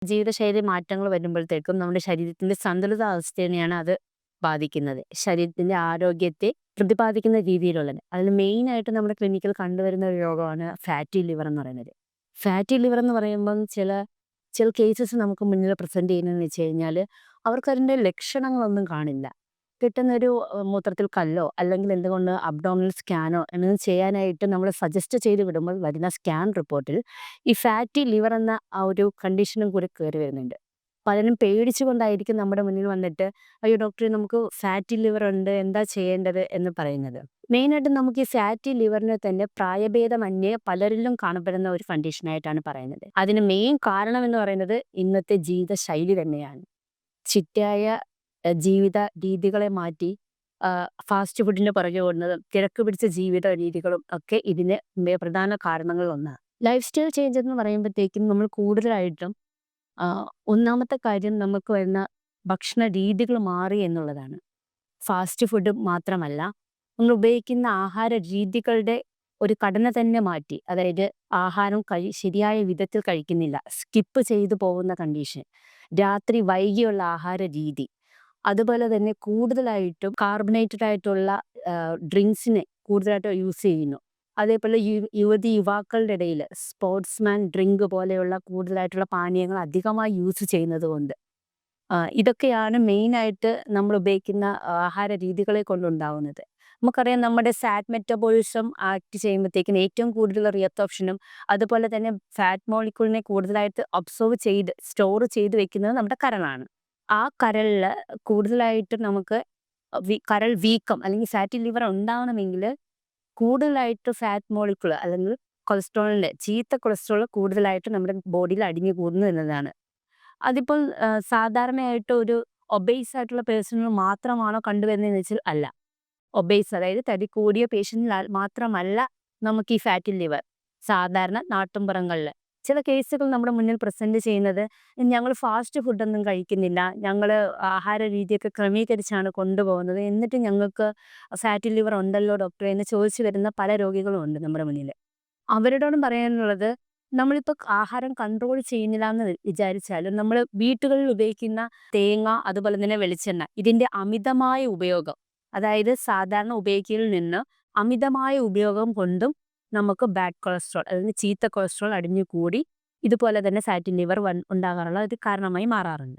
ജീവിതശൈലി മാറ്റങ്ങൾ വരുമ്പോഴത്തേക്കും നമ്മുടെ ശരീരത്തിന്റെ സന്തുലിതാവസ്ഥേനെയാണ് അത് ബാധിക്കുന്നത്. ശരീരത്തിന്റെ ആരോഗ്യത്തെ പ്രതിപാദിക്കുന്ന രീതിയിലുള്ളത്. അതിൽ മെയിനായിട്ട് നമ്മുടെ ക്ലിനിക്കിൽ കണ്ടുവരുന്ന ഒരു രോഗമാണ് ഫാറ്റി ലിവർ എന്ന് പറയുന്നത്. ഫാറ്റി ലിവർ എന്ന് പറയുമ്പം ചില ചില കേസസ് നമുക്ക് മുന്നിൽ പ്രസന്റ് ചെയ്യുന്നതെന്ന് വെച്ച് കഴിഞ്ഞാൽ അവർക്കതിൻ്റെ ലക്ഷണങ്ങളൊന്നും കാണില്ല. പെട്ടെന്നൊരു മൂത്രത്തിൽ കല്ലോ അല്ലെങ്കിൽ എന്തുകൊണ്ട് അബ്ഡോമിനൽ സ്കാനോ എന്നത് ചെയ്യാനായിട്ട് നമ്മൾ സജസ്റ്റ് ചെയ്ത് വിടുമ്പോൾ വരുന്ന സ്കാൻ റിപ്പോർട്ടിൽ ഈ ഫാറ്റി ലിവർ എന്ന ആ ഒരു കണ്ടീഷനും കൂടി കയറി വരുന്നുണ്ട്. പലരും പേടിച്ചുകൊണ്ടായിരിക്കും നമ്മുടെ മുന്നിൽ വന്നിട്ട് അയ്യോ ഡോക്ടറെ നമുക്ക് ഫാറ്റി ലിവർ ഉണ്ട് എന്താ ചെയ്യേണ്ടത് എന്ന് പറയുന്നത്. മെയിനായിട്ട് നമുക്ക് ഈ ഫാറ്റി ലിവറിനെ തന്നെ പ്രായഭേദമന്യേ പലരിലും കാണപ്പെടുന്ന ഒരു കണ്ടീഷനായിട്ടാണ് പറയുന്നത്. അതിന് മെയിൻ കാരണം എന്ന് പറയുന്നത് ഇന്നത്തെ ജീവിതശൈലി തന്നെയാണ്. ചിട്ടയായ ജീവിത രീതികളെ മാറ്റി ഫാസ്റ്റ് ഫുഡിന് പുറകെ ഓടുന്നതും തിരക്ക് പിടിച്ച ജീവിത രീതികളും ഒക്കെ ഇതിന് പ്രധാന കാരണങ്ങളിൽ ഒന്നാണ്. ലൈഫ് സ്റ്റൈൽ ചേഞ്ച് എന്ന് പറയുമ്പോഴത്തേക്കും നമ്മൾ കൂടുതലായിട്ടും ആ, ഒന്നാമത്തെ കാര്യം നമുക്ക് വരുന്ന ഭക്ഷണ രീതികൾ മാറി എന്നുള്ളതാണ്. ഫാസ്റ്റ് ഫുഡ് മാത്രമല്ല, നമ്മൾ ഉപയോഗിക്കുന്ന ആഹാര രീതികളുടെ ഒരു ഘടന തന്നെ മാറ്റി. അതായത് ആഹാരം ശരിയായ വിധത്തിൽ കഴിക്കുന്നില്ല, സ്കിപ്പ് ചെയ്തു പോകുന്ന കണ്ടീഷൻ, രാത്രി വൈകിയുള്ള ആഹാര രീതി, അതുപോലെ തന്നെ കൂടുതലായിട്ടും കാർബണേറ്റഡ് ആയിട്ടുള്ള ഡ്രിങ്ക്സിനെ കൂടുതലായിട്ട് യൂസ് ചെയ്യുന്നു. അതേപോലെ യുവതി യുവാക്കളുടെ ഇടയിൽ സ്പോർട്സ്മാൻ ഡ്രിങ്ക് പോലെയുള്ള കൂടുതലായിട്ടുള്ള പാനീയങ്ങൾ അധികമായി യൂസ് ചെയ്യുന്നത് കൊണ്ട് ഇതൊക്കെയാണ് മെയിനായിട്ട് നമ്മൾ ഉപയോഗിക്കുന്ന ആഹാര രീതികളെ കൊണ്ടുണ്ടാവുന്നത്. നമുക്കറിയാം നമ്മുടെ സാറ്റ് മെറ്റബോളിസം ആക്ട് ചെയ്യുമ്പോഴത്തേക്കിന് ഏറ്റവും കൂടുതൽ റിയത്തോപ്ഷനും അതുപോലെ തന്നെ ഫാറ്റ് മോളിക്യൂളിനെ കൂടുതലായിട്ട് ഒബ്സർവ് ചെയ്ത് സ്റ്റോർ ചെയ്ത് വെക്കുന്നത് നമ്മുടെ കരളാണ്. ആ കരളിൽ കൂടുതലായിട്ട് നമുക്ക് കരൾ വീക്കം അല്ലെങ്കിൽ ഫാറ്റി ലിവർ ഉണ്ടാവണമെങ്കിൽ കൂടുതലായിട്ട് ഫാറ്റ് മോളിക്യൂൾ അല്ലെങ്കിൽ കൊളസ്ട്രോളിൻ്റെ ചീത്ത കൊളസ്ട്രോൾ കൂടുതലായിട്ട് നമ്മുടെ ബോഡിയിൽ അടിഞ്ഞു കൂടുന്നു എന്നതാണ്. അതിപ്പോൾ സാധാരണയായിട്ട് ഒരു ഒബേസ് ആയിട്ടുള്ള പേഴ്സണിൽ മാത്രമാണോ കണ്ടുവരുന്നതെന്ന് വെച്ചാൽ അല്ല. ഒബേസ് അതായത് തടി കൂടിയ പേഷ്യൻറ്റിൽ മാത്രമല്ല നമുക്ക് ഈ ഫാറ്റി ലിവർ. സാധാരണ നാട്ടിൻപുറങ്ങളിൽ ചില കേസുകൾ നമ്മുടെ മുന്നിൽ പ്രസന്റ് ചെയ്യുന്നത് ഞങ്ങൾ ഫാസ്റ്റ് ഫുഡൊന്നും കഴിക്കുന്നില്ല, ഞങ്ങൾ ആഹാര രീതിയൊക്കെ ക്രമീകരിച്ചാണ് കൊണ്ടുപോകുന്നത്, എന്നിട്ട് ഞങ്ങൾക്ക് ഫാറ്റി ലിവർ ഉണ്ടല്ലോ ഡോക്ടറെ എന്ന് ചോദിച്ചു വരുന്ന പല രോഗികളും ഉണ്ട് നമ്മുടെ മുന്നിൽ. അവരോടും പറയാനുള്ളത് നമ്മളിപ്പോൾ ആഹാരം കൺട്രോൾ ചെയ്യുന്നില്ല എന്ന് വിചാരിച്ചാലും നമ്മൾ വീട്ടുകളിൽ ഉപയോഗിക്കുന്ന തേങ്ങ അതുപോലെ തന്നെ വെളിച്ചെണ്ണ ഇതിൻ്റെ അമിതമായ ഉപയോഗം, അതായത് സാധാരണ ഉപയോഗിക്കുന്നതിൽ നിന്ന് അമിതമായ ഉപയോഗം കൊണ്ടും നമുക്ക് ബാഡ് കൊളസ്ട്രോൾ അതായത് ചീത്ത കൊളസ്ട്രോൾ അടിഞ്ഞു കൂടി ഇതുപോലെ തന്നെ ഫാറ്റി ലിവർ ഉണ്ടാകാനുള്ള ഒരു കാരണമായി മാറാറുണ്ട്.